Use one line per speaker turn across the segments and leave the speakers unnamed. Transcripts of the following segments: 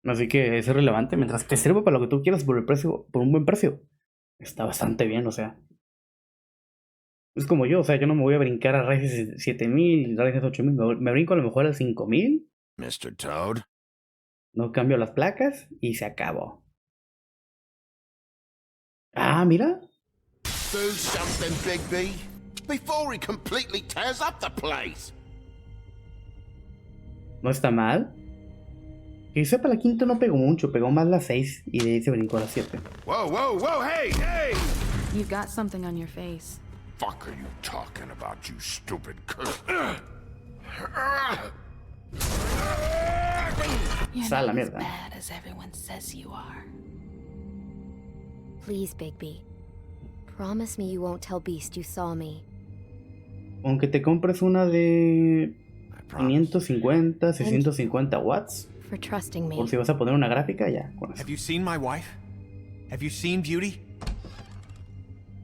Así que es irrelevante. Mientras te sirva para lo que tú quieras por el precio, por un buen precio, está bastante bien, o sea. Es como yo, o sea, yo no me voy a brincar a Ryzen 7000, Ryzen 8000, me brinco a lo mejor al 5000,
Mr. Toad?
no cambio las placas y se acabó. Ah, mira.
Do something, Bigby, before he completely tears up the place.
No está mal. Que sepa, la quinta no pegó mucho, pegó más la 6 y de ahí se brincó a la 7.
Whoa, whoa, whoa, hey, hey!
You've got something on your face.
Fuck are you talking about, you stupid
You're
Sal la
not as
mierda.
bad as everyone says you are.
Please, Bigby. Promise me you won't tell Beast you saw me.
Aunque te compres una de 550, 650 watts,
For trusting me.
por si vas a poner una gráfica, ya, con eso.
Have you seen my wife? Have you seen Beauty?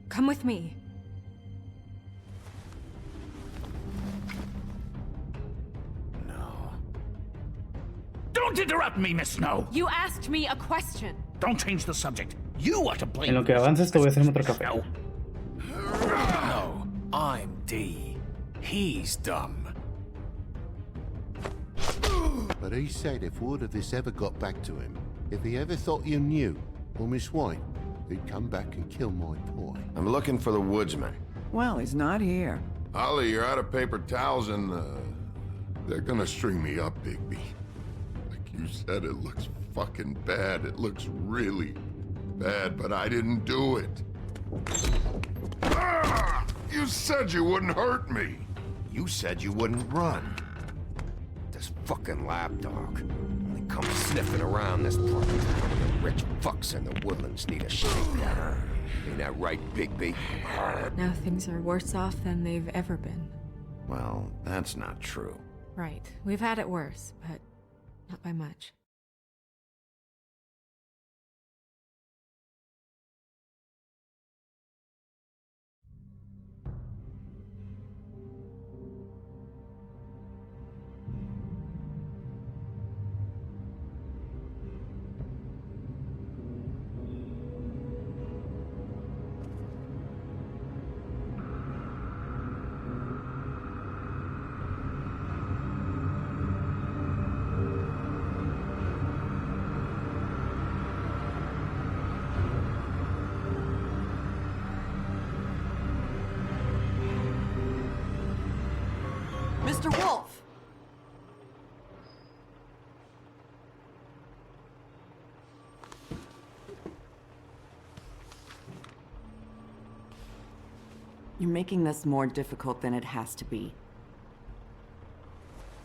Come with me.
Don't interrupt me, Miss Snow.
You asked me a question.
Don't change the subject. You are to blame.
En lo que avances te voy a hacer otro café.
No, I'm D. He's dumb.
But he said if word of this ever got back to him, if he ever thought you knew, or Miss White, he'd come back and kill my boy.
I'm looking for the woodsman.
Well, he's not here.
Ollie, you're out of paper towels and, they're gonna string me up, Bigby. Like you said, it looks fucking bad. It looks really bad, but I didn't do it. Ah! You said you wouldn't hurt me.
You said you wouldn't run. This fucking lapdog. They come sniffing around this part. The rich fucks in the woodlands need a shakedown. Ain't that right, Bigby?
Now things are worse off than they've ever been.
Well, that's not true.
Right. We've had it worse, but not by much.
Mr. Wolf! You're making this more difficult than it has to be.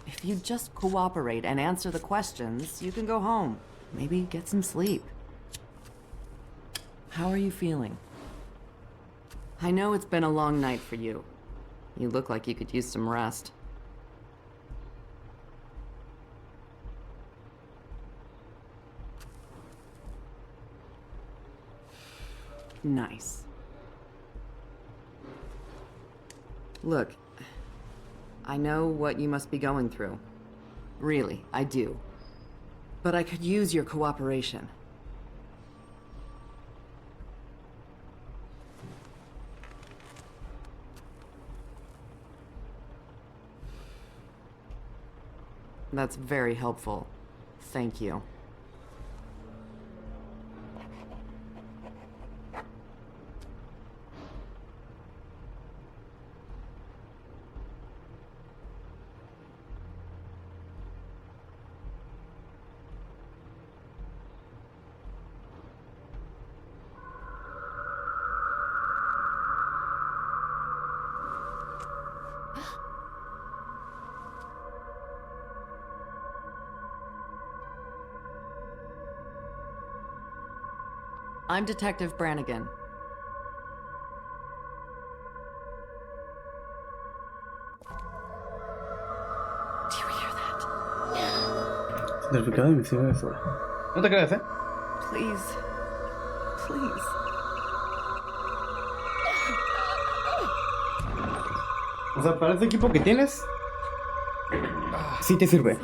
If you just cooperate and answer the questions, you can go home. Maybe get some sleep. How are you feeling? I know it's been a long night for you. You look like you could use some rest. Nice. Look, I know what you must be going through. Really, I do. But I could use your cooperation. That's very helpful. Thank you. I'm Detective Brannigan. Do you hear that?
Certificado de emisión de fuera. No te creas,
Please. Please.
O sea, para este equipo que tienes, sí te sirve.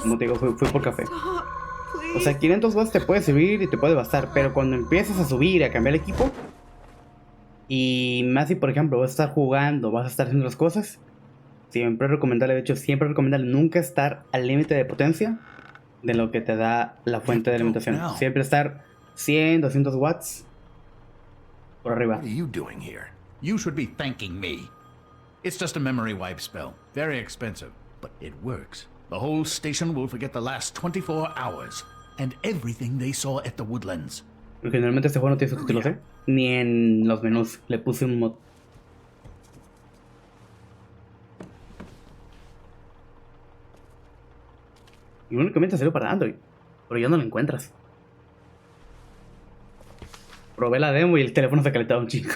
Como te digo, fui por café.
Stop, please.
O sea, 500 watts te puede servir y te puede bastar, pero cuando empiezas a subir y a cambiar el equipo, y más si por ejemplo vas a estar jugando, vas a estar haciendo las cosas, siempre es recomendable, de hecho siempre es recomendable nunca estar al límite de potencia de lo que te da la fuente de alimentación. Siempre estar 100, 200 watts por arriba.
What are you doing here? You should be thanking me. It's just a memory wipe spell. Very expensive, but it works. The whole station will forget the last 24 hours and everything they saw at the Woodlands.
Porque generalmente este juego no tiene subtítulos, ¿eh? Ni en los menús. Le puse un mod. Y únicamente salió para Android, pero ya no lo encuentras. Probé la demo y el teléfono se calentaba un chico.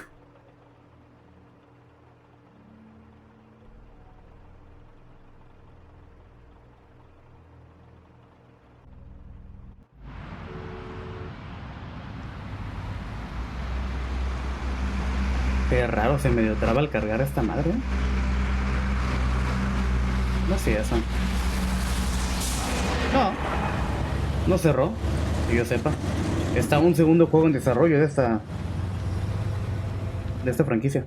Qué raro, se medio traba al cargar esta madre. No sé eso. No cerró, que yo sepa. Está un segundo juego en desarrollo de esta franquicia.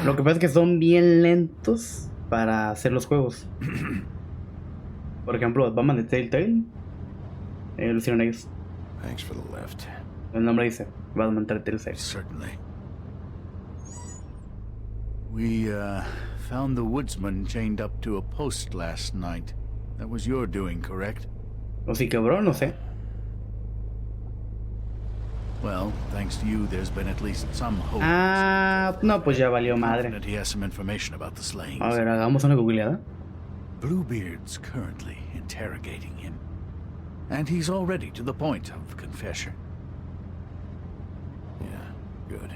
Lo que pasa es que son bien lentos para hacer los juegos. Por ejemplo, Batman de Telltale lo hicieron ellos.
Thanks for the lift.
El nombre dice Batman Telltale.
Certainly. We, found the woodsman chained up to a post last night. That was your doing, correct?
O si quebró, no sé.
Well, thanks to you, there's been at least some hope.
Ah, no, pues ya valió madre.
That he has some information about the slayings.
A ver, hagamos una googleada.
Bluebeard's currently interrogating him, and he's already to the point of confession.
Yeah, good.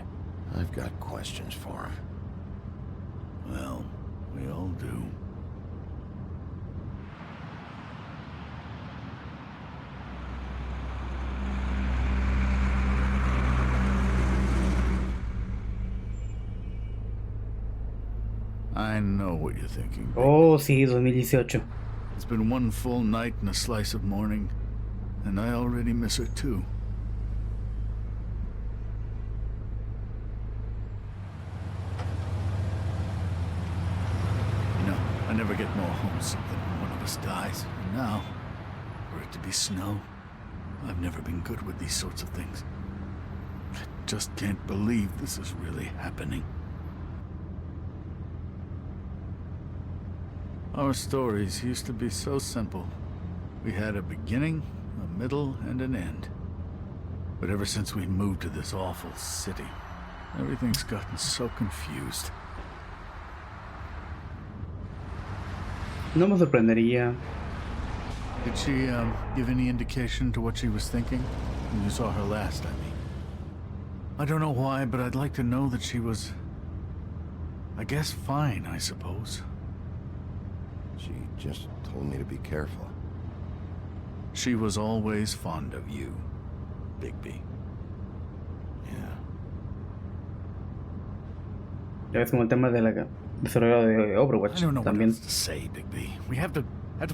I've got questions for him.
Well, we all do. I know what you're thinking.
Oh, sí, 2018.
It's been one full night and a slice of morning, and I already miss her too. You know, I never get more homesick than when one of us dies. And now, for it to be snow, I've never been good with these sorts of things. I just can't believe this is really happening. Our stories used to be so simple. We had a beginning, a middle, and an end. But ever since we moved to this awful city, everything's gotten so confused.
No me sorprendería.
Did she, give any indication to what she was thinking? When you saw her last, I mean. I don't know why, but I'd like to know that she was... I guess fine, I suppose.
She just told me to be careful.
She was always fond of you, Bigby.
Yeah.
Ya ves como el tema de la desarrollo de Overwatch
I don't know
también.
what else to say, Bigby. We have to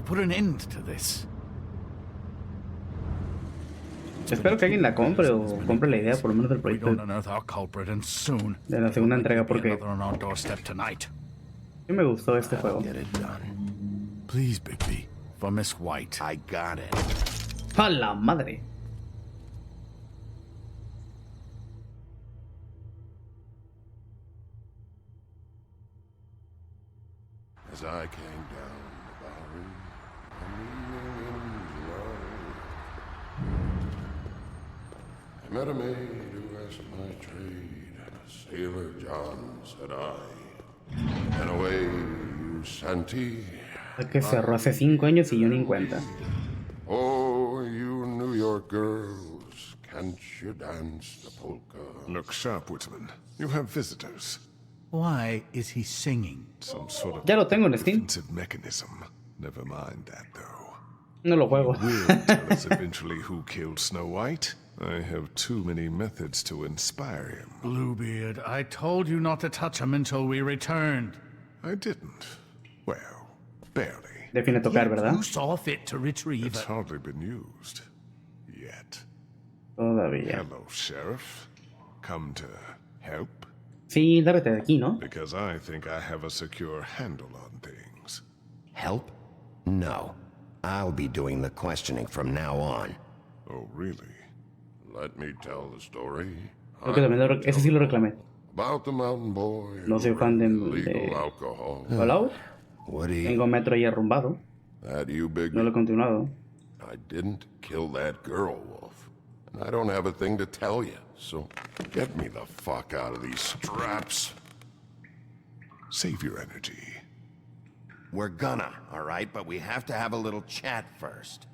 put an end to this.
Espero que alguien la compre o compre la idea por lo menos del
We
proyecto
don't unearth our culprit, and soon.
de la segunda entrega, porque
Another on our doorstep tonight.
sí me gustó este juego.
Get it done.
Please, Bigby, for Miss White.
I got it.
¡A la madre!
As I came down the Bowery, I met a maid who asked my trade, and a sailor John said I. And away you Santi.
Que cerró hace 5 años y yo ni en cuenta.
Oh, you New York girls, can't you dance the polka?
Look sharp, Woodsman. You have visitors.
Why is he singing?
Some sort of
Ya lo tengo en Steam.
defensive mechanism. Never mind that, though.
No lo juego.
Will tell us eventually who killed Snow White. I have too many methods to inspire him.
Bluebeard, I told you not to touch him until we returned.
I didn't. Well, barely.
Define tocar, ¿verdad?
You saw fit to retrieve
It's
it.
hardly been used. Yet.
Todavía.
Hello, Sheriff. Come to help?
Sí, lárgate de aquí, ¿no?
Because I think I have a secure handle on things.
Help? No. I'll be doing the questioning from now on.
Oh, really?
Let me tell the story.
Creo que también ese sí lo reclamé.
About the mountain boy.
No soy fan de
illegal alcohol.
Fallout.
Woody,
Tengo Metro ahí arrumbado.
That you, big.
No lo he continuado.
I didn't kill that girl, Wolf. And I don't have a thing to tell you. So get me the fuck out of these straps.
Save your energy.
we're gonna, all right? But we have to have a little chat first.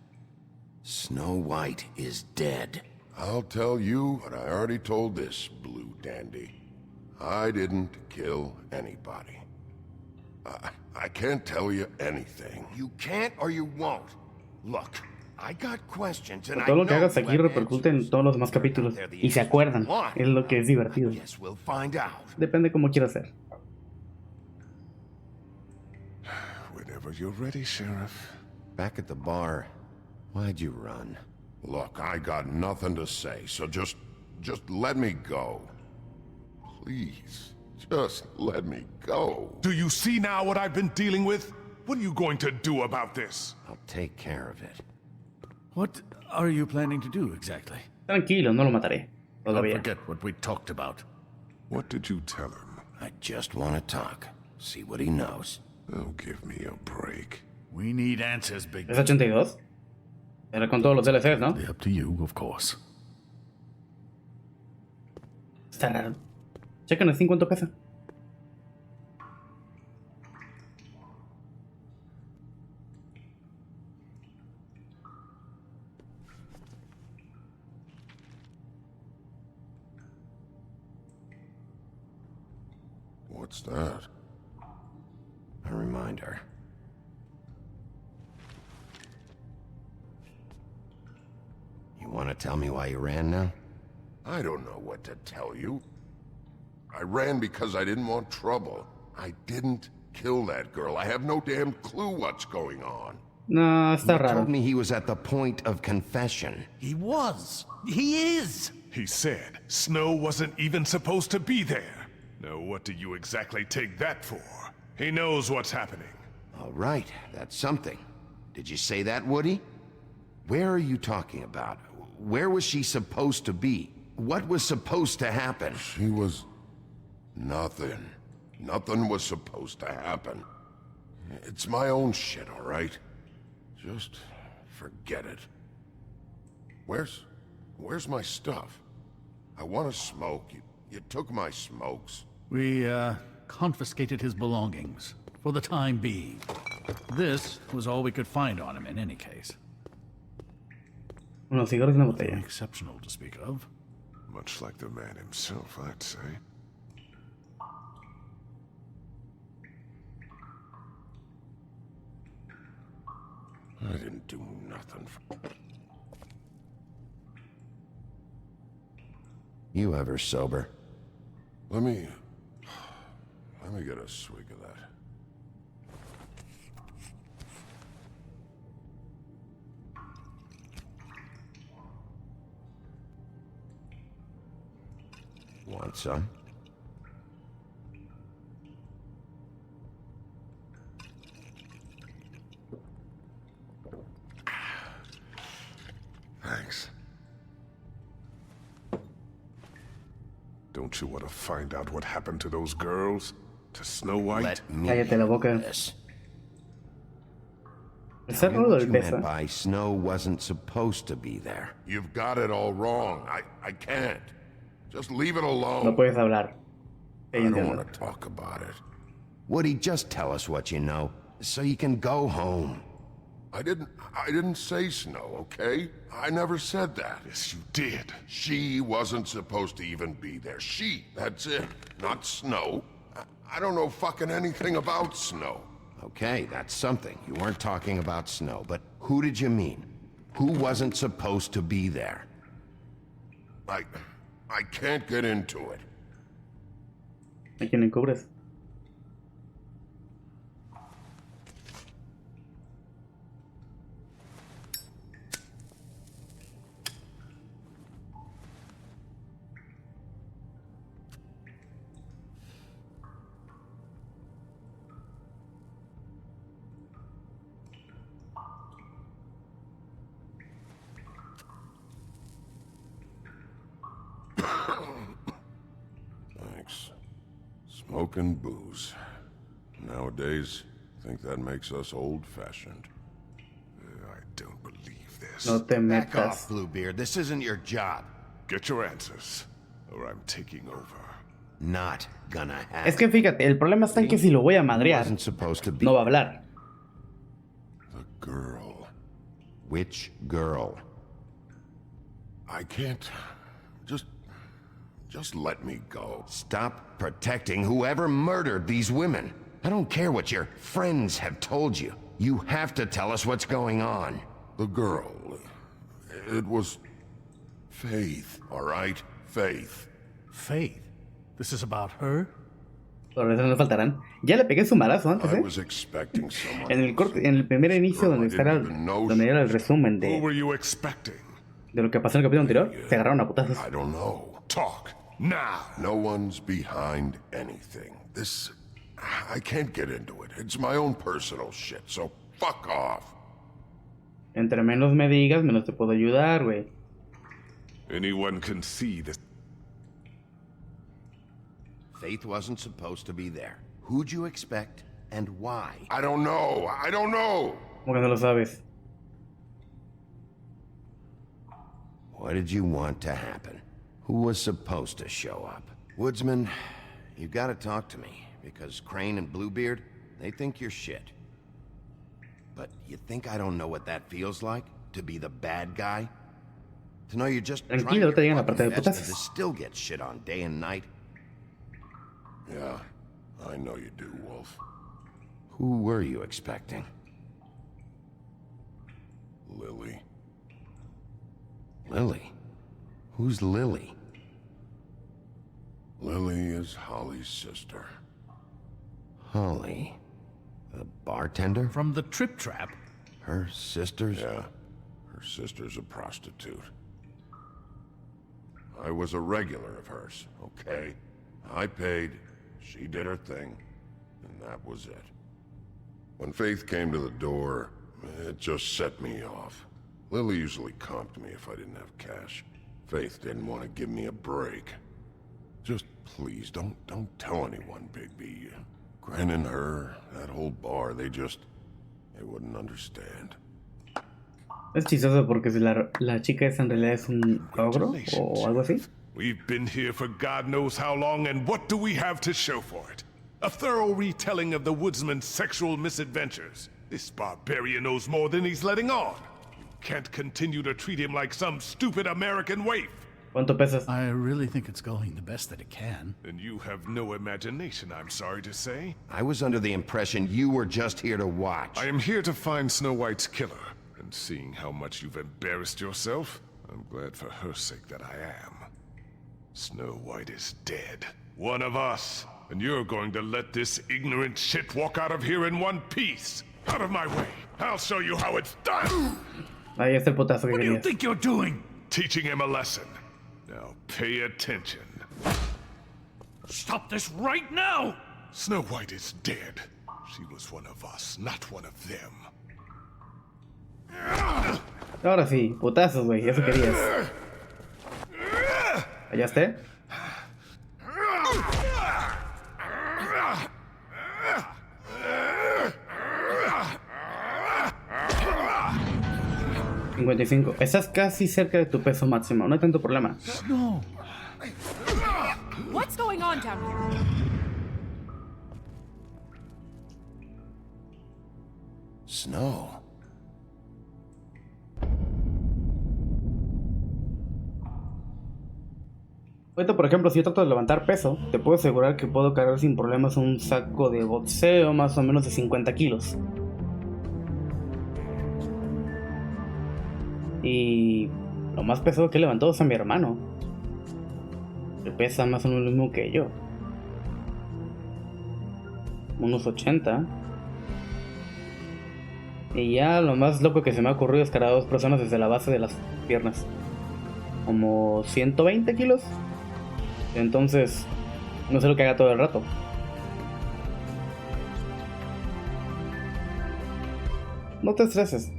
Snow White is dead.
I'll tell you what I already told this blue dandy. I didn't kill anybody. I can't tell you anything.
You can't or you won't. Look, I got questions and
Todo lo que
I know
hagas aquí
you have
repercute en
answers.
todos los demás capítulos. Y se acuerdan. Es lo que es divertido.
Yes, we'll find out.
Depende cómo quieras ser.
Whenever you're ready, Sheriff.
Back at the bar, why'd you run?
Look, I got nothing to say, so just let me go. Please, just let me go.
Do you see now what I've been dealing with? What are you going to do about this?
I'll take care of it.
What are you planning to do exactly?
Tranquilo, no lo mataré.
Don't
Todavía.
forget what we talked about.
What did you tell him?
I just want to talk. See what he knows.
Oh, give me a break.
We need answers, Big.
¿Es 82? Era con todos los DLCs, ¿no?
Up to you, of course.
Está raro. Chequen el 5 cuánto pesa.
What's that?
A reminder. You want to tell me why you ran now?
I don't know what to tell you. I ran because I didn't want trouble. I didn't kill that girl. I have no damn clue what's going on.
No, está
You
raro.
told me he was at the point of confession.
He was. He is.
He said Snow wasn't even supposed to be there. Now what do you exactly take that for? He knows what's happening.
All right, that's something. Did you say that, Woody? Where are you talking about? Where was she supposed to be? What was supposed to happen?
She was... nothing. Nothing was supposed to happen. It's my own shit, all right? Just forget it. Where's my stuff? I want to smoke. You took my smokes.
We, confiscated his belongings. For the time being. This was all we could find on him in any case.
Unos cigarros y una
Nothing
botella.
exceptional to speak of.
Much like the man himself, I'd say.
I didn't do nothing.
You ever sober?
Let me get a swig of that.
Want some?
Thanks. Don't you want to find out what happened to those girls? To Snow White?
Let me
Cállate la boca.
this.
Está
Tell me
raro
what
del
you
peso.
meant by Snow wasn't supposed to be there.
You've got it all wrong. I can't. Just leave it alone.
No puedes hablar.
I
Sí,
don't
entiendo.
want to talk about it.
Woody, just tell us what you know, so you can go home.
I didn't say Snow, okay? I never said that.
Yes, you did.
She wasn't supposed to even be there. She, that's it. Not Snow. I don't know fucking anything about Snow.
Okay, that's something. You weren't talking about Snow, but who did you mean? Who wasn't supposed to be there?
I can't get into it.
¿A quién encubres?
Smoking booze. Nowadays, I think that makes us old-fashioned.
I don't believe this.
No te
Back
metas.
off, Bluebeard. This isn't your job.
Get your answers, or I'm taking over.
Not gonna happen.
Es que fíjate, el problema está en que si lo voy a madrear,
Wasn't supposed to be.
no va a hablar.
The girl.
Which girl?
I can't... Just let me go.
Stop protecting whoever murdered these women. I don't care what your friends have told you. You have to tell us what's going on.
The girl. It was... Faith, all right? Faith.
Faith? This is about her?
Por eso no faltarán. Ya le pegué su malazo antes,
I was expecting someone.
En el primer inicio donde estará, donde era el resumen
Who were you expecting?
de lo que pasó en el capítulo anterior, se agarraron a putazos.
I don't know.
Talk now.
No one's behind anything. This... I can't get into it. It's my own personal shit, so fuck off.
Entre menos me digas, menos te puedo ayudar, güey.
Anyone can see this.
Faith wasn't supposed to be there. Who'd you expect, and why?
I don't know. I don't know.
Como que no lo sabes.
What did you want to happen? Who was supposed to show up? Woodsman, you gotta talk to me, because Crane and Bluebeard, they think you're shit. But you think I don't know what that feels like? To be the bad guy? To know you're just trying
Tranquilo, te
your
llegan la parte de
fucking best and to
putazos.
still get shit on day and night?
Yeah, I know you do, Wolf.
Who were you expecting?
Lily.
Lily? Who's Lily?
Lily is Holly's sister.
Holly. The bartender?
From the Trip Trap?
Her sister's?
Yeah, her sister's a prostitute. I was a regular of hers, okay? I paid, she did her thing, and that was it. When Faith came to the door, it just set me off. Lily usually comped me if I didn't have cash. Faith didn't want to give me a break. Just please, don't tell anyone, Bigby. Gren and her, that whole bar, they wouldn't understand.
Es chistoso porque si la chica esa en realidad es un ogro o algo así.
We've been here for God knows how long, and what do we have to show for it? A thorough retelling of the woodsman's sexual misadventures. This barbarian knows more than he's letting on. You can't continue to treat him like some stupid American waif.
¿Cuánto pesas?
I really think it's going the best that it can.
And you have no imagination, I'm sorry to say.
I was under the impression you were just here to watch.
I am here to find Snow White's killer, and seeing how much you've embarrassed yourself, I'm glad for her sake that I am. Snow White is dead. One of us. And you're going to let this ignorant shit walk out of here in one piece. Out of my way. I'll show you how it's done.
Ahí está el putazo que
What do you
querías.
think you're doing?
Teaching him a lesson. Now pay attention.
Stop this right now!
Snow White is dead. She was one of us, not one of them.
Ahora sí, putazos, güey, eso querías. ¿Allá esté? $55. Estás casi cerca de tu peso máximo, no hay tanto problema.
No.
What's going on down here?
Snow.
Ahorita, por ejemplo, si yo trato de levantar peso, te puedo asegurar que puedo cargar sin problemas un saco de boxeo más o menos de 50 kilos. Y lo más pesado que he levantado es a mi hermano, que pesa más o menos lo mismo que yo, unos 80. Y ya lo más loco que se me ha ocurrido es cargar a 2 personas desde la base de las piernas, como 120 kilos. Entonces no sé lo que haga todo el rato. No te estreses.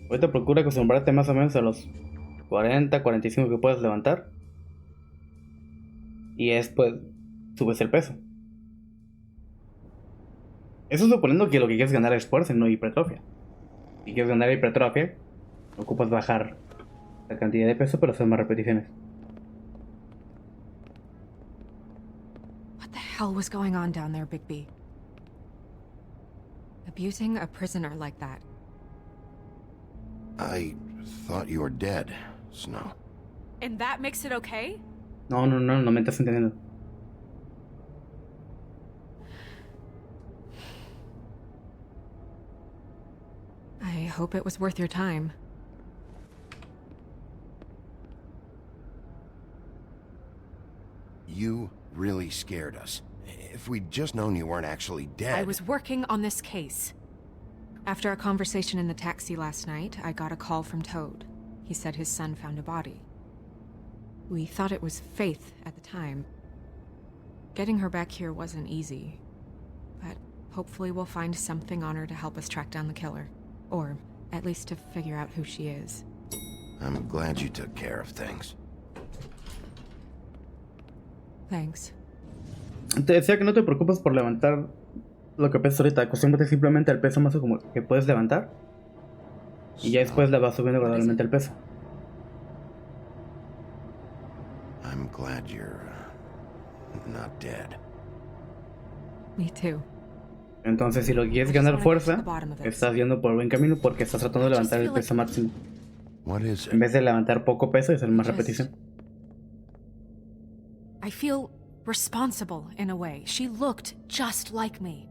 Ahorita procura acostumbrarte más o menos a los 40, 45 que puedas levantar. Y después subes el peso. Eso suponiendo que lo que quieres ganar es fuerza y no hipertrofia. Si quieres ganar hipertrofia, ocupas bajar la cantidad de peso pero hacer más repeticiones.
What the hell was going on down there, Bigby? Abusing a prisoner like that.
I thought you were dead, Snow.
And that makes it okay?
No me estás entendiendo.
I hope it was worth your time.
You really scared us. If we'd just known you weren't actually dead...
I was working on this case. After our conversation in the taxi last night, I got a call from Toad. He said his son found a body. We thought it was Faith at the time. Getting her back here wasn't easy. But hopefully we'll find something on her to help us track down the killer. Or at least to figure out who she is.
I'm glad you took care of things.
Thanks.
Te decía que no te preocupes por levantar lo que pesas ahorita. Acostúmbrate simplemente al peso más como que puedes levantar. Y ya después le vas subiendo gradualmente el peso.
I'm glad you're not dead.
Me too.
Entonces, si lo quieres ganar fuerza, estás yendo por el buen camino porque estás tratando de levantar el peso máximo. En vez de levantar poco peso y hacer más repetición.
I feel responsible in a way. She looked just like me.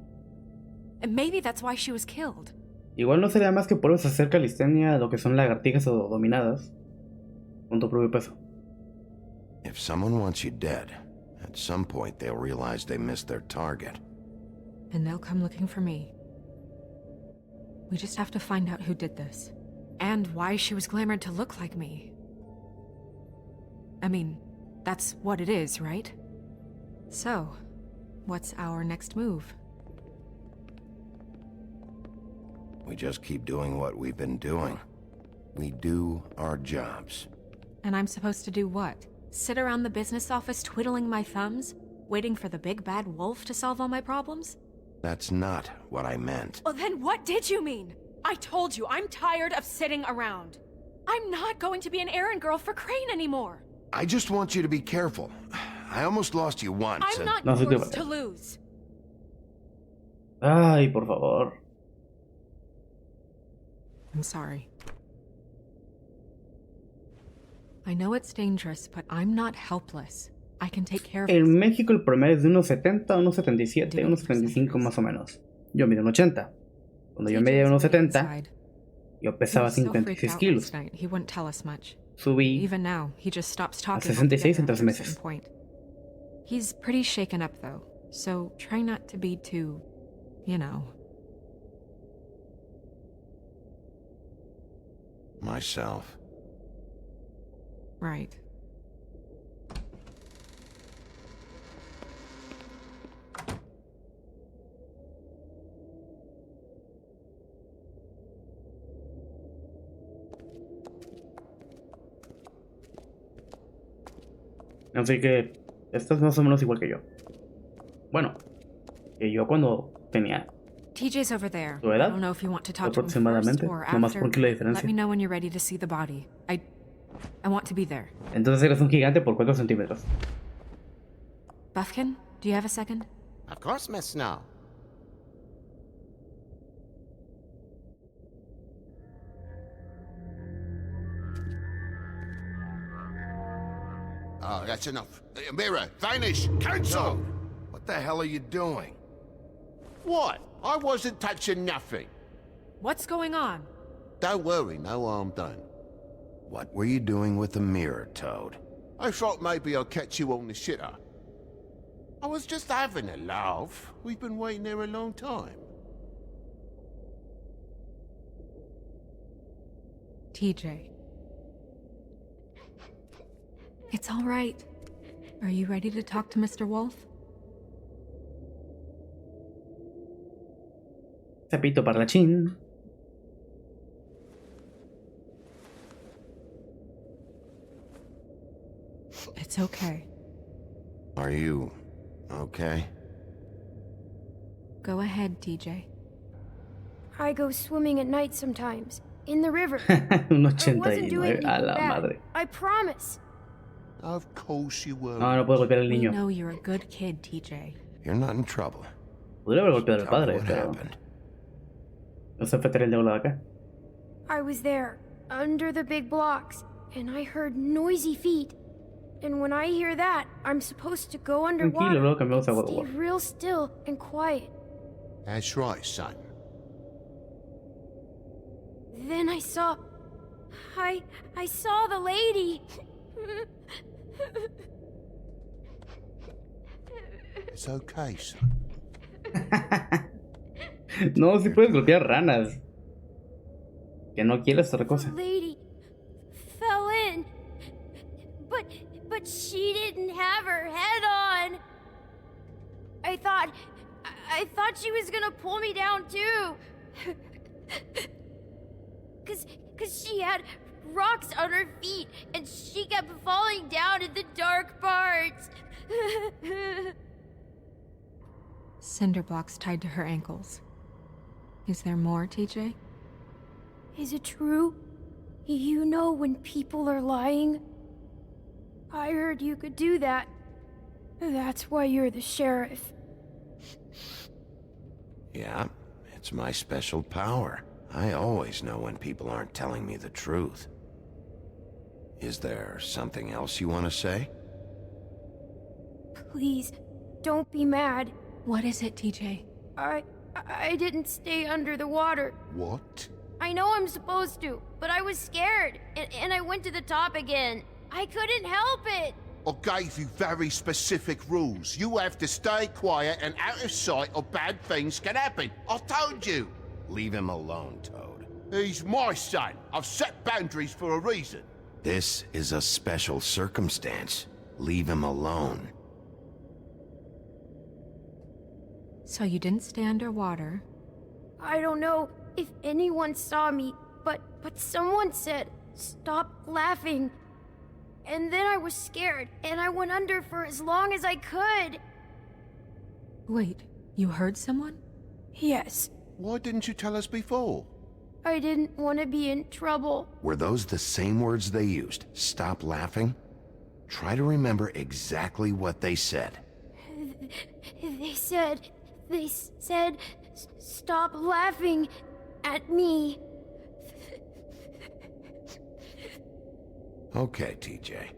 And maybe that's why she was killed.
Igual no sería más que pruebas hacer calistenia, lo que son lagartijas o dominadas, con tu propio peso.
If someone wants you dead, at some point they'll realize they missed their target.
And they'll come looking for me. We just have to find out who did this. And why she was glamored to look like me. I mean, that's what it is, right? So, what's our next move?
We just keep doing what we've been doing. We do our jobs.
And I'm supposed to do what? Sit around the business office twiddling my thumbs? Waiting for the big bad wolf to solve all my problems?
That's not what I meant.
Well, then what did you mean? I told you, I'm tired of sitting around. I'm not going to be an errand girl for Crane anymore.
I just want you to be careful. I almost lost you once.
I'm not yours to lose.
Ay, por favor.
I'm sorry. I know it's dangerous, but I'm not helpless. I can take care of it.
En México el promedio es de unos 70, unos 77, unos 75 más o menos. Yo mido un 80. Cuando yo medía unos 70, yo pesaba 56 kilos.
He wouldn't tell us much.
Subí
Even now, he just stops
a
talking
66 en 3
altogether at a
meses.
certain point. He's pretty shaken up though, so try not to be too, you know.
Myself.
Right.
Así que estás más o menos igual que yo. Bueno, que yo cuando tenía
TJ's over there.
tu
I
edad,
don't know if you want to talk to him
aproximadamente,
first or
no más
after.
por un kilo de
Let
diferencia.
me know when you're ready to see the body. I want to be there.
Entonces eres un gigante por 4 centímetros.
Buffkin, do you have a second?
Of course, Miss Snow.
Oh, that's enough. Mirror, vanish, cancel!
What the hell are you doing?
What? I wasn't touching nothing.
What's going on?
Don't worry, no harm done.
What were you doing with the mirror, Toad?
I thought maybe I'd catch you on the shitter. I was just having a laugh. We've been waiting there a long time.
TJ. It's all right. Are you ready to talk to Mr. Wolf?
Sapito parlachín.
It's okay.
Are you okay?
Go ahead, TJ.
I go swimming at night sometimes, in the river.
Un
I wasn't doing
89, a
anything
la
bad.
madre.
I promise.
Of course you were.
No, no puedo golpear al
We
niño.
know you're a good kid, TJ.
You're not in trouble.
Podría haber golpeado al
Tell me
padre,
what
pero
happened.
no se fue teniendo la de acá.
I was there, under the big blocks, and I heard noisy feet. And when I hear that, I'm supposed to go underwater
Tranquilo, luego cambiamos a
and
God of
stay
War.
real still and quiet.
That's right, son.
Then I saw the lady.
It's okay, son.
No, sí puedes golpear ranas. Que no quieres otra
The
cosa.
lady fell in. But she didn't have her head on. I thought she was gonna pull me down too. Cause she had rocks on her feet and she kept falling down in the dark parts.
Cinder blocks tied to her ankles. Is there more, TJ?
Is it true? You know when people are lying? I heard you could do that. That's why you're the sheriff.
Yeah, it's my special power. I always know when people aren't telling me the truth. Is there something else you want to say?
Please, don't be mad.
What is it, TJ?
I didn't stay under the water.
What?
I know I'm supposed to, but I was scared, and I went to the top again. I couldn't help it.
I gave you very specific rules. You have to stay quiet and out of sight or bad things can happen. I told you.
Leave him alone, Toad.
He's my son. I've set boundaries for a reason.
This is a special circumstance. Leave him alone.
So you didn't stay underwater.
I don't know if anyone saw me, but someone said, "Stop laughing." And then I was scared, and I went under for as long as I could.
Wait, you heard someone?
Yes,
Why didn't you tell us before?
I didn't want to be in trouble.
Were those the same words they used? Stop laughing? Try to remember exactly what they said.
They said, "Stop laughing at me."
Okay, TJ.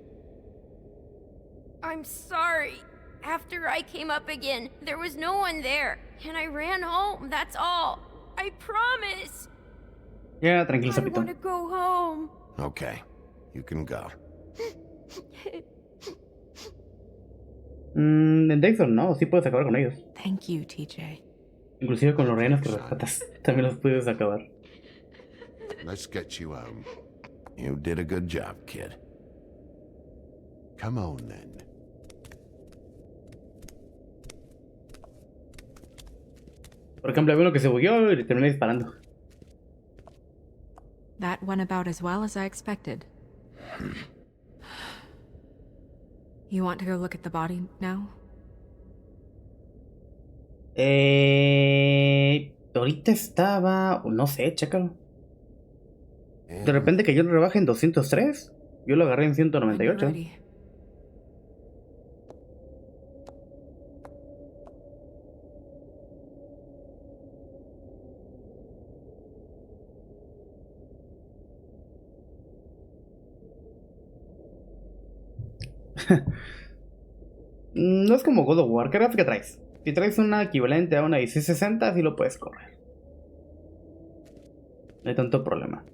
I'm sorry. After I came up again, there was no one there, and I ran home, that's all. I promise.
Ya, tranquilo,
I want
sapito.
to go home.
Okay, you can go.
En Dayton no, sí puedes acabar con ellos.
Thank you, TJ.
Inclusive con los rehenes que rescatas. También los puedes acabar.
Let's get you home.
You did a good job, kid.
Come on, then.
Por ejemplo, había uno que se bugueó y le terminé disparando.
That went about as well as I expected. You want to go look at the body now?
Ahorita estaba... No sé, chécalo. De repente que yo lo rebaje en 203. Yo lo agarré en 198.
When you're ready.
No es como God of War. ¿Qué gráfica traes? Si traes una equivalente a una 1660, sí lo puedes correr. No hay tanto problema.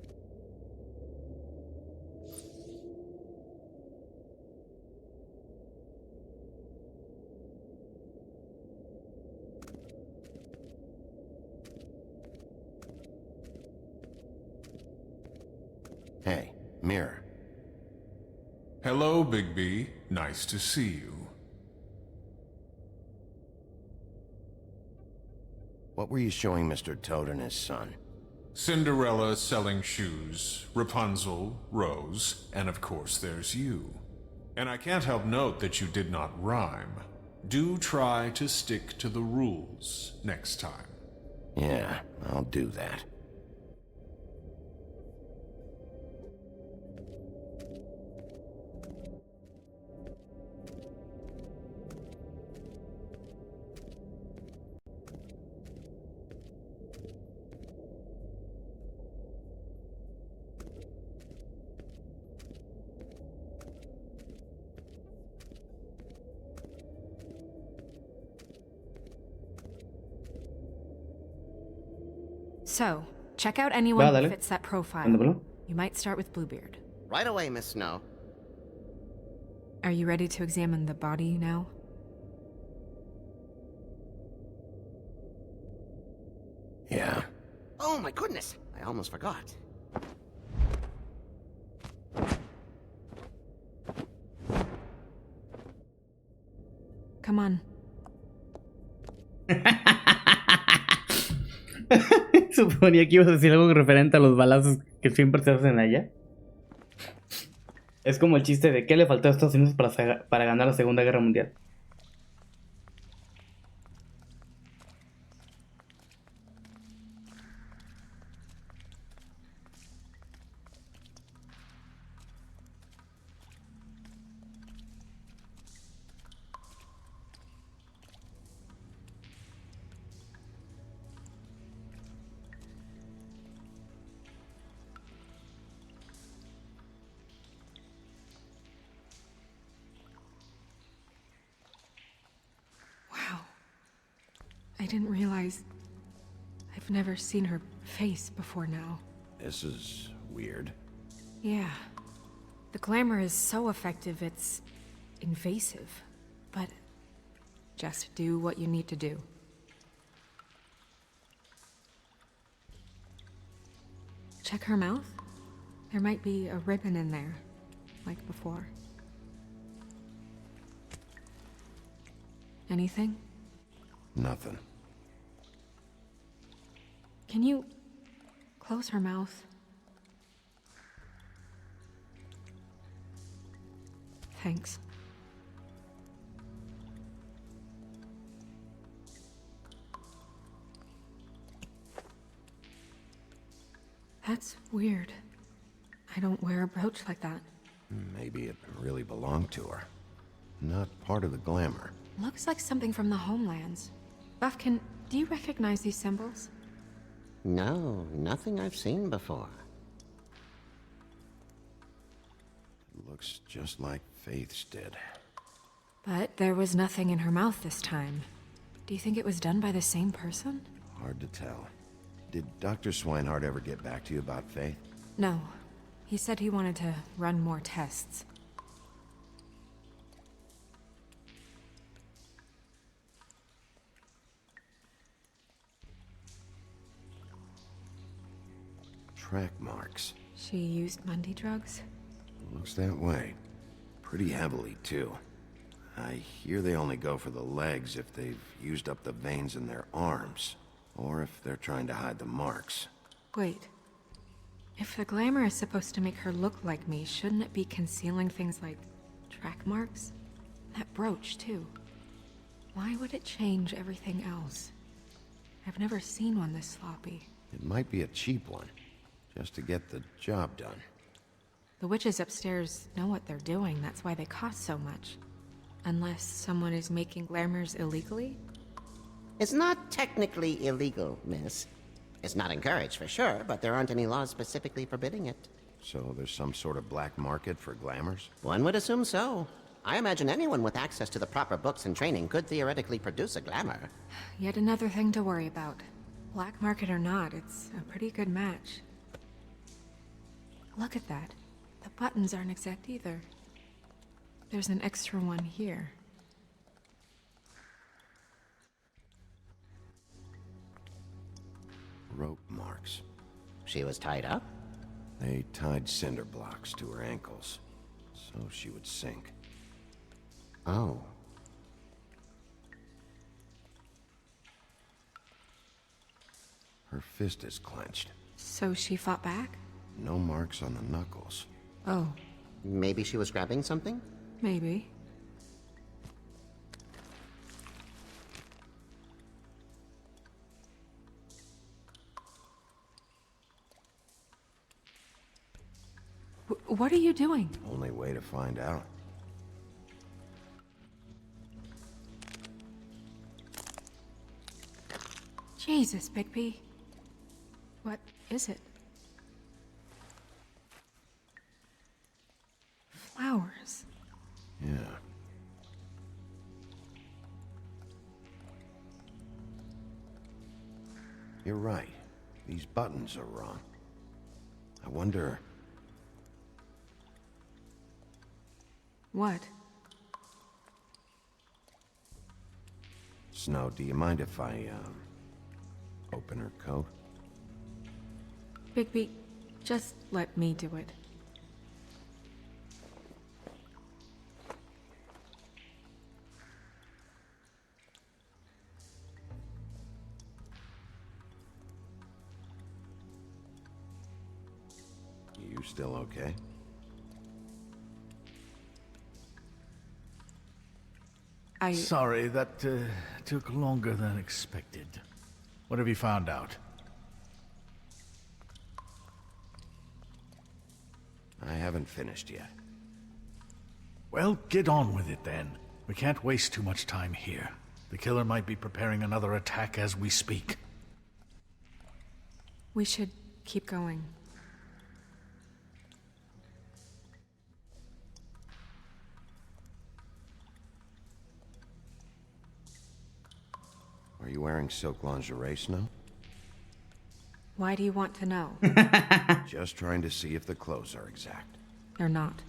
Hey, Mirror.
Hello, Big B. Nice to see you.
What were you showing Mr. Toad and his son?
Cinderella selling shoes, Rapunzel, Rose, and of course there's you. And I can't help note that you did not rhyme.
Do try to stick to the rules next time.
Yeah, I'll do that.
So, check out anyone
Va,
who
dale.
fits that profile.
Mándamelo.
You might start with Bluebeard.
Right away, Miss Snow.
Are you ready to examine the body now?
Yeah.
Oh my goodness, I almost forgot.
Come on.
Suponía que ibas a decir algo referente a los balazos que siempre se hacen allá. Es como el chiste de qué le faltó a Estados Unidos para ganar la Segunda Guerra Mundial.
Wow. I didn't realize... I've never seen her face before now.
This is weird.
Yeah. The glamour is so effective, it's invasive. But just do what you need to do. Check her mouth. There might be a ribbon in there, like before. Anything?
Nothing.
Can you close her mouth? Thanks. That's weird. I don't wear a brooch like that.
Maybe it really belonged to her. Not part of the glamour.
Looks like something from the homelands. Buffkin, do you recognize these symbols?
No, nothing I've seen before.
Looks just like Faith's did.
But there was nothing in her mouth this time. Do you think it was done by the same person?
Hard to tell. Did Dr. Swinehart ever get back to you about Faith?
No. He said he wanted to run more tests.
Track marks.
She used Mundy drugs?
Looks that way. Pretty heavily, too. I hear they only go for the legs if they've used up the veins in their arms, or if they're trying to hide the marks.
Wait. If the glamour is supposed to make her look like me, shouldn't it be concealing things like track marks? That brooch, too. Why would it change everything else? I've never seen one this sloppy.
It might be a cheap one, just to get the job done.
The witches upstairs know what they're doing, that's why they cost so much. Unless someone is making glamours illegally?
It's not technically illegal, miss. It's not encouraged for sure, but there aren't any laws specifically forbidding it.
So there's some sort of black market for glamours?
One would assume so. I imagine anyone with access to the proper books and training could theoretically produce a glamour.
Yet another thing to worry about. Black market or not, it's a pretty good match. Look at that. The buttons aren't exact either. There's an extra one here.
Rope marks.
She was tied up?
They tied cinder blocks to her ankles, so she would sink.
Oh.
Her fist is clenched.
So she fought back?
No marks on the knuckles.
Oh.
Maybe she was grabbing something?
Maybe. What are you doing?
Only way to find out.
Jesus, Bigby. What is it? Flowers.
Yeah. You're right. These buttons are wrong. I wonder...
What?
Snow, do you mind if I, open her coat?
Bigby, just let me do it.
You still okay?
Sorry, that took longer than expected. What have you found out?
I haven't finished yet.
Well, get on with it then. We can't waste too much time here. The killer might be preparing another attack as we speak.
We should keep going.
Are you wearing silk lingerie, Snow?
Why do you want to know?
Just trying to see if the clothes are exact.
They're not.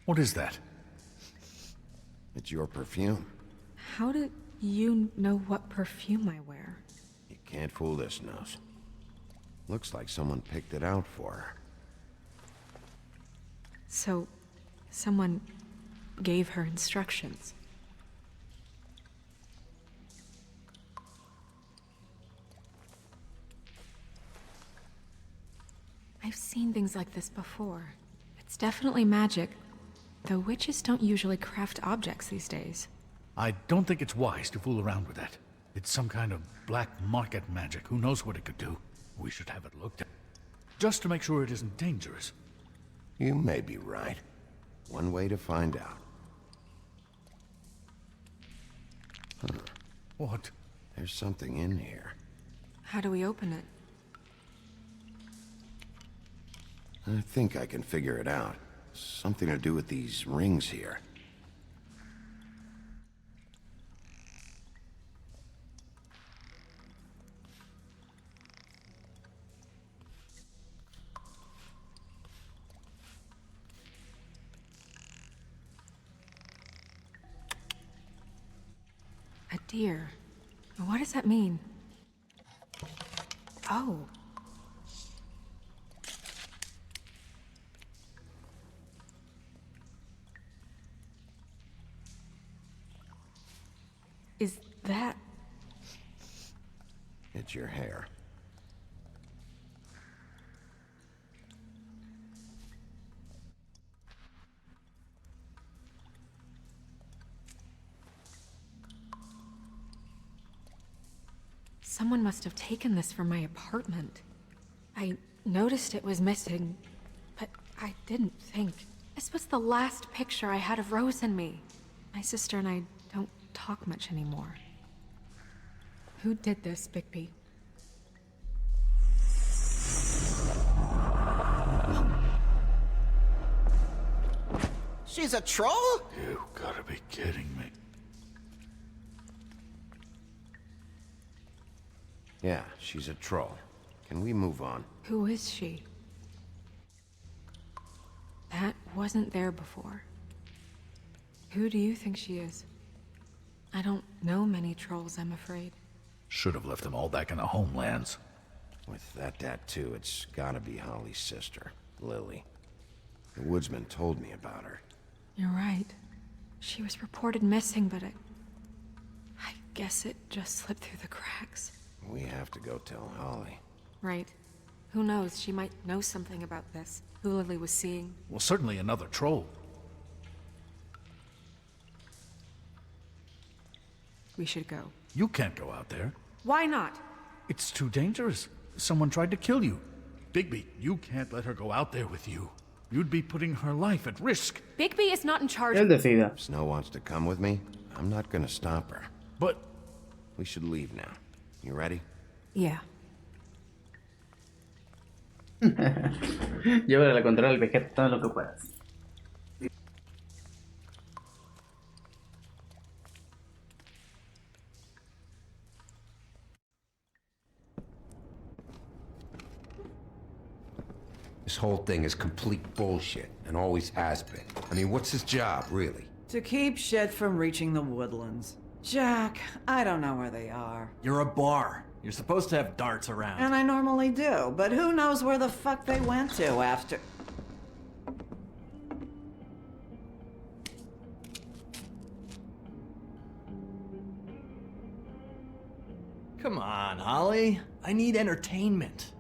What is that?
It's your perfume.
How did you know what perfume I wear?
You can't fool this nose. Looks like someone picked it out for her.
So, someone gave her instructions. I've seen things like this before. It's definitely magic, though witches don't usually craft objects these days.
I don't think it's wise to fool around with that. It's some kind of black market magic. Who knows what it could do? We should have it looked at. Just to make sure it isn't dangerous.
You may be right. One way to find out. Huh.
What?
There's something in here.
How do we open it?
I think I can figure it out. Something to do with these rings here.
A deer. What does that mean? Oh. Is that...
It's your hair.
Someone must have taken this from my apartment. I noticed it was missing, but I didn't think. This was the last picture I had of Rose and me. My sister and I don't talk much anymore. Who did this, Bigby?
She's a troll?
You gotta be kidding me.
Yeah, she's a troll. Can we move on?
Who is she? That wasn't there before. Who do you think she is? I don't know many trolls, I'm afraid.
Should have left them all back in the homelands.
With that tattoo, it's gotta be Holly's sister, Lily. The woodsman told me about her.
You're right. She was reported missing, but I guess it just slipped through the cracks.
We have to go tell Holly.
Right. Who knows, she might know something about this. Who Lily was seeing.
Well, certainly another troll.
We should go.
You can't go out there.
Why not?
It's too dangerous. Someone tried to kill you. Bigby, you can't let her go out there with you. You'd be putting her life at risk.
Bigby is not in charge.
Él decida.
If Snow wants to come with me, I'm not gonna stop her.
But
we should leave now. You ready?
Yeah.
Llévale la contraria al Vegeta todo lo que puedas.
This whole thing is complete bullshit, and always has been. I mean, what's his job, really?
To keep shit from reaching the woodlands. Jack, I don't know where they are.
You're a bar. You're supposed to have darts around.
And I normally do, but who knows where the fuck they went to after...
Come on, Holly. I need entertainment.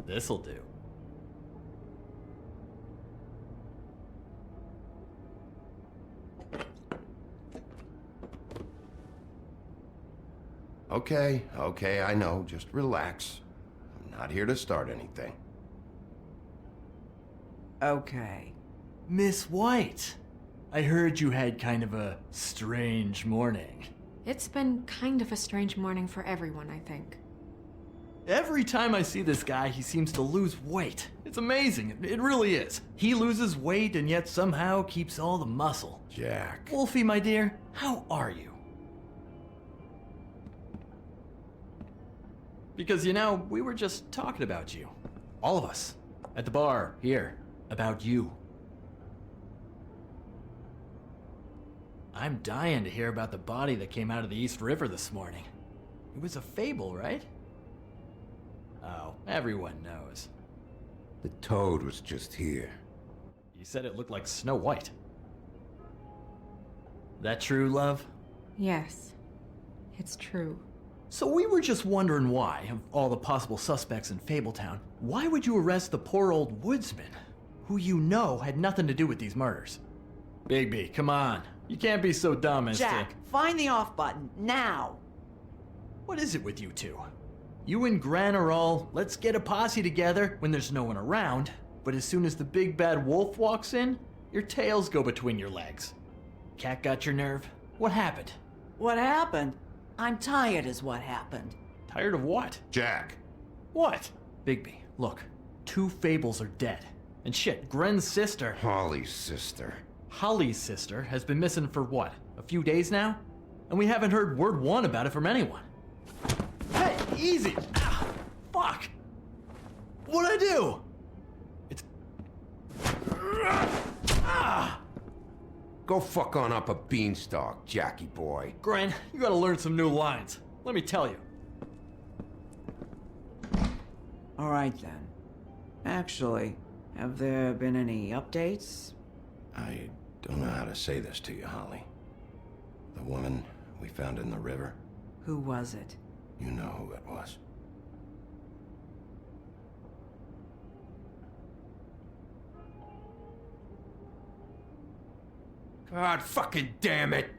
This'll do.
Okay, I know. Just relax. I'm not here to start anything.
Okay.
Miss White, I heard you had kind of a strange morning.
It's been kind of a strange morning for everyone, I think.
Every time I see this guy, he seems to lose weight. It's amazing. It really is. He loses weight and yet somehow keeps all the muscle.
Jack.
Wolfie, my dear, how are you? Because, you know, we were just talking about you. All of us. At the bar, here. About you. I'm dying to hear about the body that came out of the East River this morning. It was a fable, right? Oh, everyone knows.
The toad was just here.
You said it looked like Snow White. That true, love?
Yes, it's true.
So we were just wondering why, of all the possible suspects in Fabletown, why would you arrest the poor old woodsman, who you know had nothing to do with these murders? Bigby, come on. You can't be so dumb as
Jack, find the off button, now!
What is it with you two? You and Gran are all, let's get a posse together when there's no one around, but as soon as the big bad wolf walks in, your tails go between your legs. Cat got your nerve? What happened?
What happened? I'm tired is what happened.
Tired of what?
Jack.
What? Bigby, look. 2 fables are dead. And shit, Gren's sister...
Holly's sister.
Holly's sister has been missing for what? A few days now? And we haven't heard word one about it from anyone. Hey, easy! Ah, fuck! What'd I do? It's... Ah!
Go fuck on up a beanstalk, Jackie boy.
Gren, you gotta learn some new lines. Let me tell you.
All right then. Actually, have there been any updates?
I don't know how to say this to you, Holly. The woman we found in the river.
Who was it?
You know who it was.
God fucking damn it!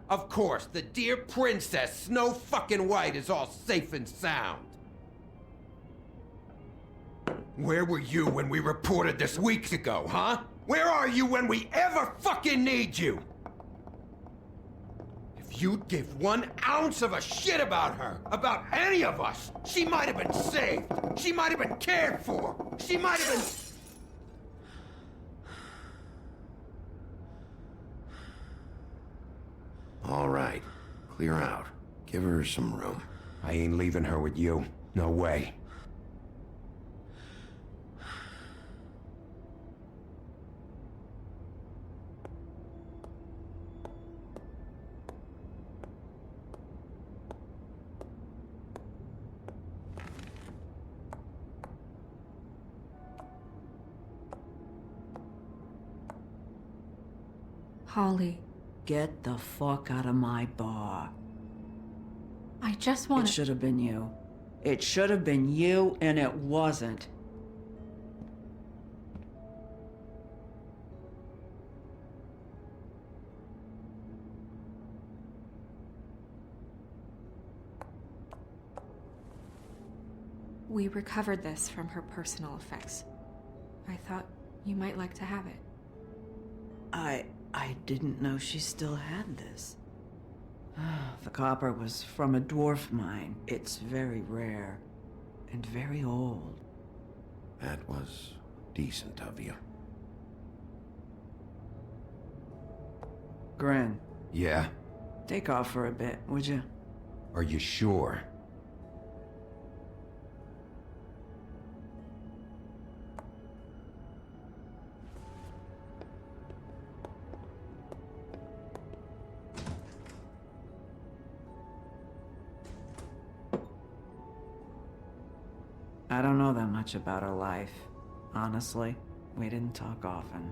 Of course, the dear princess Snow fucking White is all safe and sound. Where were you when we reported this weeks ago, huh? Where are you when we ever fucking need you? If you'd give 1 ounce of a shit about her, about any of us, she might have been saved. She might have been cared for. She might have been...
All right. Clear out. Give her some room.
I ain't leaving her with you. No way.
Holly,
Get the fuck out of my bar.
I just want
It
to...
should have been you. It should have been you, and it wasn't.
We recovered this from her personal effects. I thought you might like to have it.
I didn't know she still had this. The copper was from a dwarf mine. It's very rare and very old.
That was decent of you.
Gran,
Yeah?
take off for a bit, would you?
Are you sure?
I don't know that much about her life. Honestly, we didn't talk often.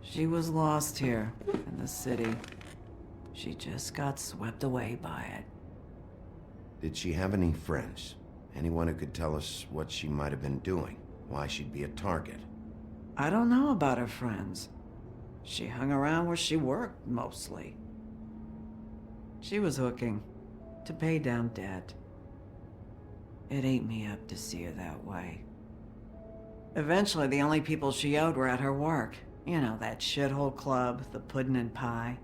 She was lost here, in the city. She just got swept away by it.
Did she have any friends? Anyone who could tell us what she might have been doing? Why she'd be a target?
I don't know about her friends. She hung around where she worked, mostly. She was hooking, to pay down debt. It ate me up to see her that way. Eventually, the only people she owed were at her work. You know, that shithole club, the Puddin' and Pie.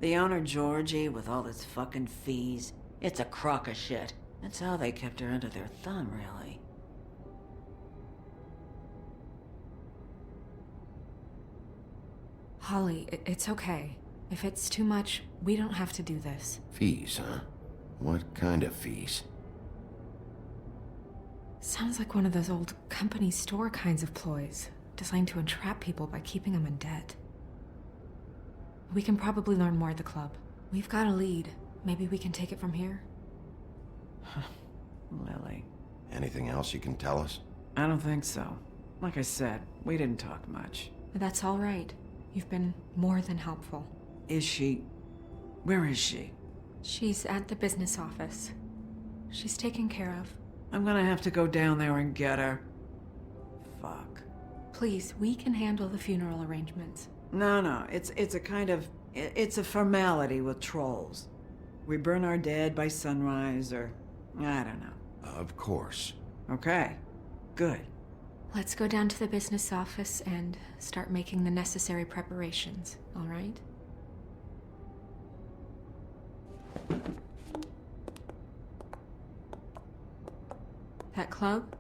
The owner, Georgie, with all his fucking fees, it's a crock of shit. That's how they kept her under their thumb, really.
Holly, it's okay. If it's too much, we don't have to do this.
Fees, huh? What kind of fees?
Sounds like one of those old company store kinds of ploys, designed to entrap people by keeping them in debt. We can probably learn more at the club. We've got a lead. Maybe we can take it from here?
Lily.
Anything else you can tell us?
I don't think so. Like I said, we didn't talk much.
That's all right. You've been more than helpful.
Is she... Where is she?
She's at the business office. She's taken care of.
I'm gonna have to go down there and get her. Fuck.
Please, we can handle the funeral arrangements.
No, it's a kind of... It's a formality with trolls. We burn our dead by sunrise, or... I don't know.
Of course.
Okay. Good.
Let's go down to the business office and start making the necessary preparations, all right? That club?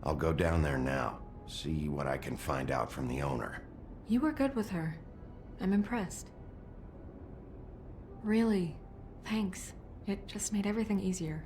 I'll go down there now. See what I can find out from the owner.
You were good with her. I'm impressed. Really, thanks. It just made everything easier.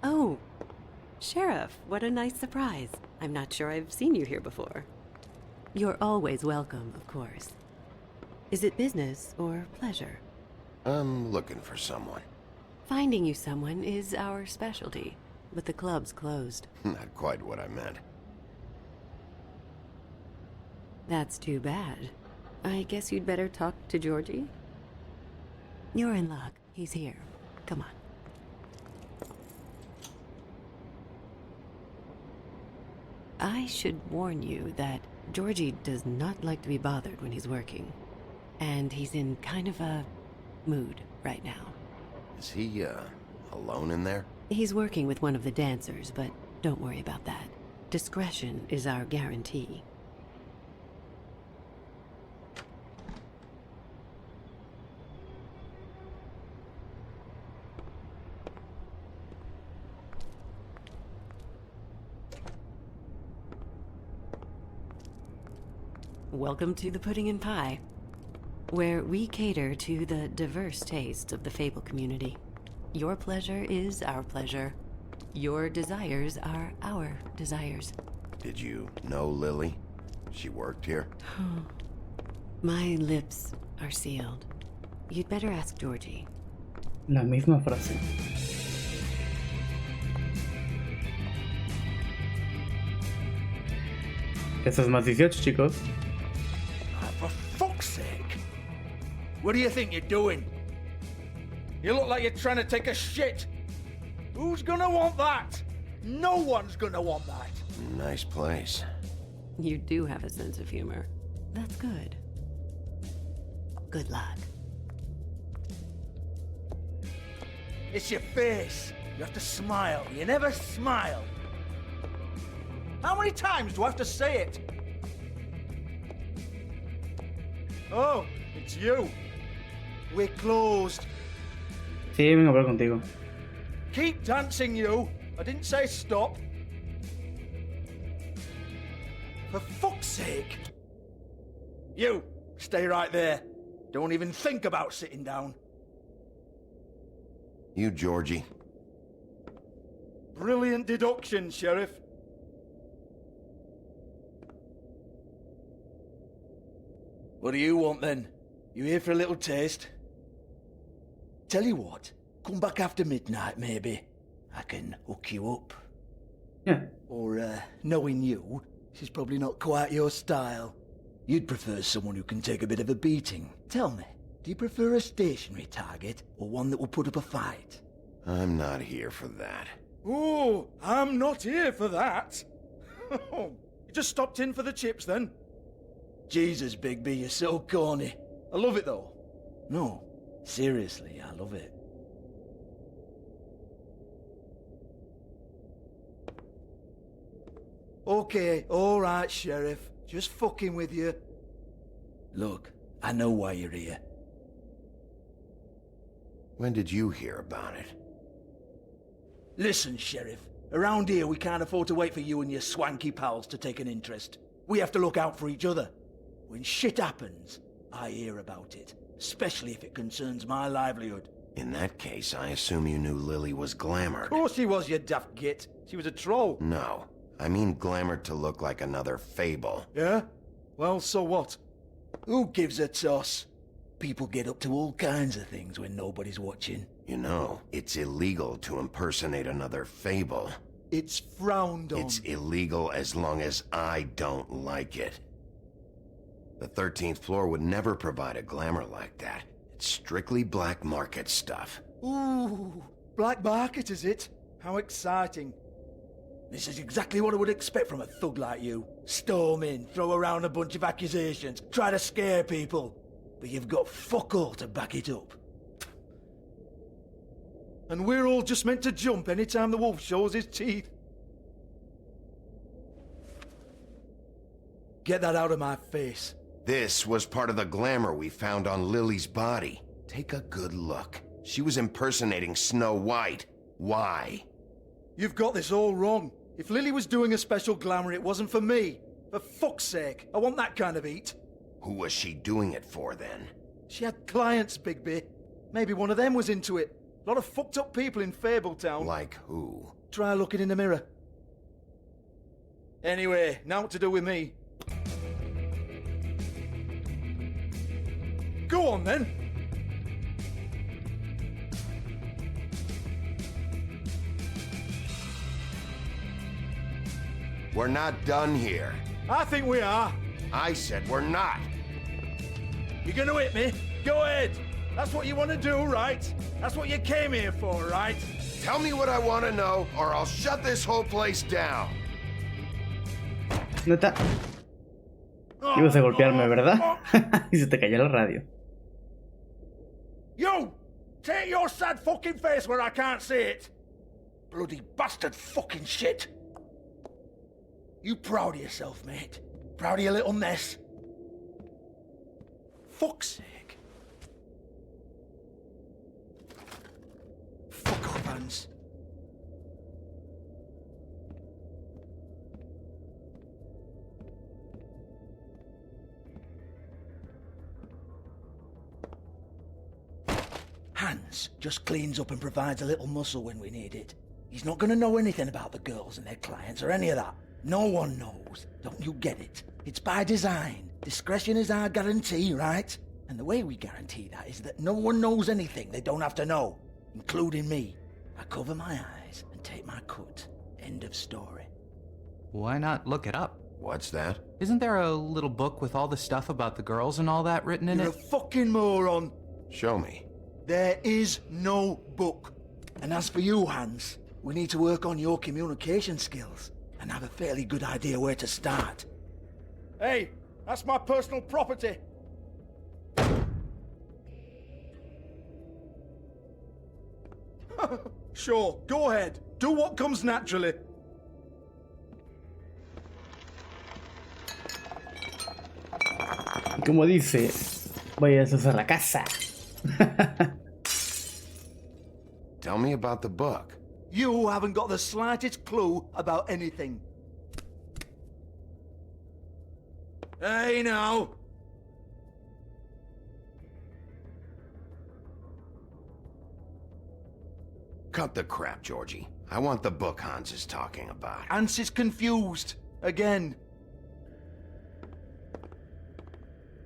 Oh, Sheriff, what a nice surprise. I'm not sure I've seen you here before. You're always welcome, of course. Is it business or pleasure?
I'm looking for someone.
Finding you someone is our specialty, but the club's closed.
Not quite what I meant.
That's too bad. I guess you'd better talk to Georgie? You're in luck. He's here. Come on. I should warn you that Georgie does not like to be bothered when he's working. And he's in kind of a mood right now.
Is he, alone in there?
He's working with one of the dancers, but don't worry about that. Discretion is our guarantee. Welcome to the Pudding and Pie, where we cater to the diverse tastes of the Fable community. Your pleasure is our pleasure. Your desires are our desires.
Did you know Lily? She worked here?
My lips are sealed. You'd better ask Georgie.
La misma frase. Eso es más 18, chicos.
For fuck's sake! What do you think you're doing? You look like you're trying to take a shit. Who's gonna want that? No one's gonna want that.
Nice place.
You do have a sense of humor. That's good. Good luck.
It's your face. You have to smile. You never smile. How many times do I have to say it? Oh, it's you. We're closed.
Sí, vengo a hablar contigo.
Keep dancing, you. I didn't say stop. For fuck's sake. You, stay right there. Don't even think about sitting down.
You, Georgie.
Brilliant deduction, Sheriff. What do you want then? You here for a little taste? Tell you what, come back after midnight maybe. I can hook you up.
Yeah.
Or, knowing you, she's probably not quite your style. You'd prefer someone who can take a bit of a beating. Tell me, do you prefer a stationary target or one that will put up a fight?
I'm not here for that.
Oh, I'm not here for that. You just stopped in for the chips then? Jesus, Bigby, you're so corny. I love it though. No, seriously, I love it. Okay, alright, Sheriff. Just fucking with you. Look, I know why you're here.
When did you hear about it?
Listen, Sheriff. Around here, we can't afford to wait for you and your swanky pals to take an interest. We have to look out for each other. When shit happens, I hear about it. Especially if it concerns my livelihood.
In that case, I assume you knew Lily was glamored.
Of course she was, you daft git. She was a troll.
No. I mean glamored to look like another fable.
Yeah? Well, so what? Who gives a toss? People get up to all kinds of things when nobody's watching.
You know, it's illegal to impersonate another fable.
It's frowned on.
It's illegal as long as I don't like it. The 13th floor would never provide a glamour like that. It's strictly black market stuff.
Ooh, black market is it? How exciting. This is exactly what I would expect from a thug like you. Storm in, throw around a bunch of accusations, try to scare people. But you've got fuck all to back it up. And we're all just meant to jump anytime the wolf shows his teeth. Get that out of my face.
This was part of the glamour we found on Lily's body. Take a good look. She was impersonating Snow White. Why?
You've got this all wrong. If Lily was doing a special glamour, it wasn't for me. For fuck's sake, I want that kind of eat.
Who was she doing it for, then?
She had clients, Bigby. Maybe one of them was into it. A lot of fucked up people in Fabletown.
Like who?
Try looking in the mirror. Anyway, now what to do with me? Go on, then.
We're not done here.
I think we are.
I said we're not.
You're gonna hit me? Go ahead. That's what you want to do, right? That's what you came here for, right?
Tell me what I want to know, or I'll shut this whole place down.
Neta. Ibas a golpearme, ¿verdad? Y se te cayó la radio.
You! Take your sad fucking face where I can't see it! Bloody bastard fucking shit! You proud of yourself, mate? Proud of your little mess? Fuck's sake. Fuck off, Hans. Hans just cleans up and provides a little muscle when we need it. He's not gonna know anything about the girls and their clients or any of that. No one knows. Don't you get it? It's by design. Discretion is our guarantee, right? And the way we guarantee that is that no one knows anything they don't have to know, including me. I cover my eyes and take my cut. End of story.
Why not look it up?
What's that?
Isn't there a little book with all the stuff about the girls and all that written in
You're
it?
a fucking moron.
Show me.
There is no book. And as for you, Hans, we need to work on your communication skills and have a fairly good idea where to start. Hey, that's my personal property. Sure, go ahead. Do what comes naturally.
Como dice, vaya a la casa.
Tell me about the book.
You haven't got the slightest clue about anything. Hey, now.
Cut the crap, Georgie. I want the book Hans is talking about.
Hans is confused. Again.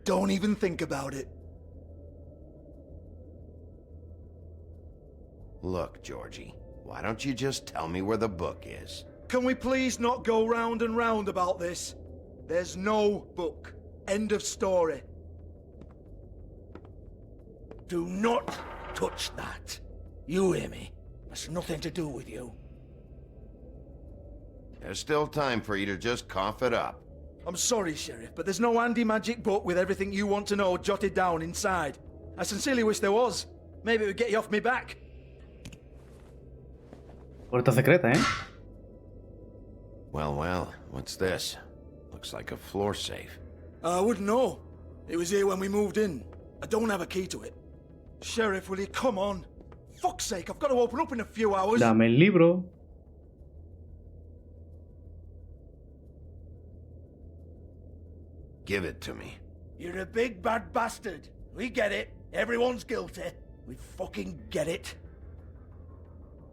Don't even think about it.
Look, Georgie, why don't you just tell me where the book is?
Can we please not go round and round about this? There's no book. End of story. Do not touch that. You hear me? That's nothing to do with you.
There's still time for you to just cough it up.
I'm sorry, Sheriff, but there's no handy magic book with everything you want to know jotted down inside. I sincerely wish there was. Maybe it would get you off me back.
Puerta secreta, eh?
Well, what's this? Looks like a floor safe.
I wouldn't know. It was here when we moved in. I don't have a key to it. Sheriff, will you come on? Fuck's sake, I've got to open up in a few hours.
Dame el libro.
Give it to me.
You're a big bad bastard. We get it. Everyone's guilty. We fucking get it.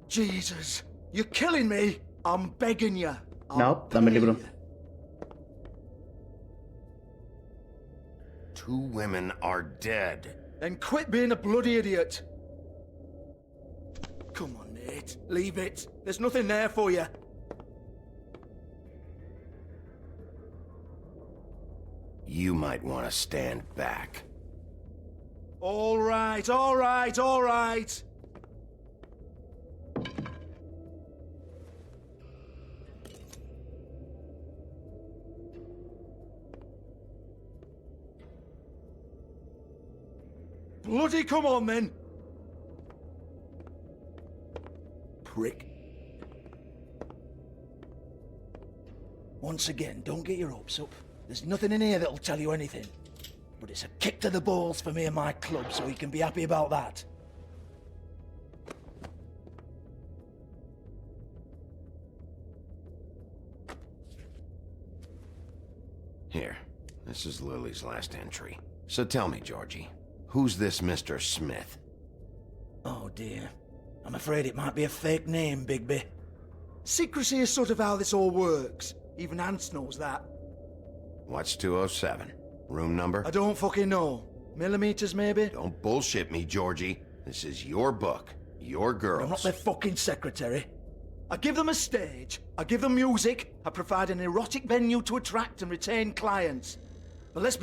Jesus, you're killing me. I'm begging you.
No, dame el libro.
2 women are dead.
Then quit being a bloody idiot. Come on, mate. Leave it. There's nothing there for you.
You might want to stand back.
All right, all right, all right. Bloody come on, then. Prick. Once again, don't get your hopes up. There's nothing in here that'll tell you anything. But it's a kick to the balls for me and my club, so you can be happy about that.
Here, this is Lily's last entry. So tell me, Georgie, who's this Mr. Smith?
Oh dear. I'm afraid it might be a fake name, Bigby. Secrecy is sort of how this all works. Even Hans knows that.
What's 207? Room number?
I don't fucking know. Millimeters, maybe?
Don't bullshit me, Georgie. This is your book. Your girls.
I'm not their fucking secretary. I give them a stage. I give them music. I provide an erotic venue to attract and retain clients. But let's be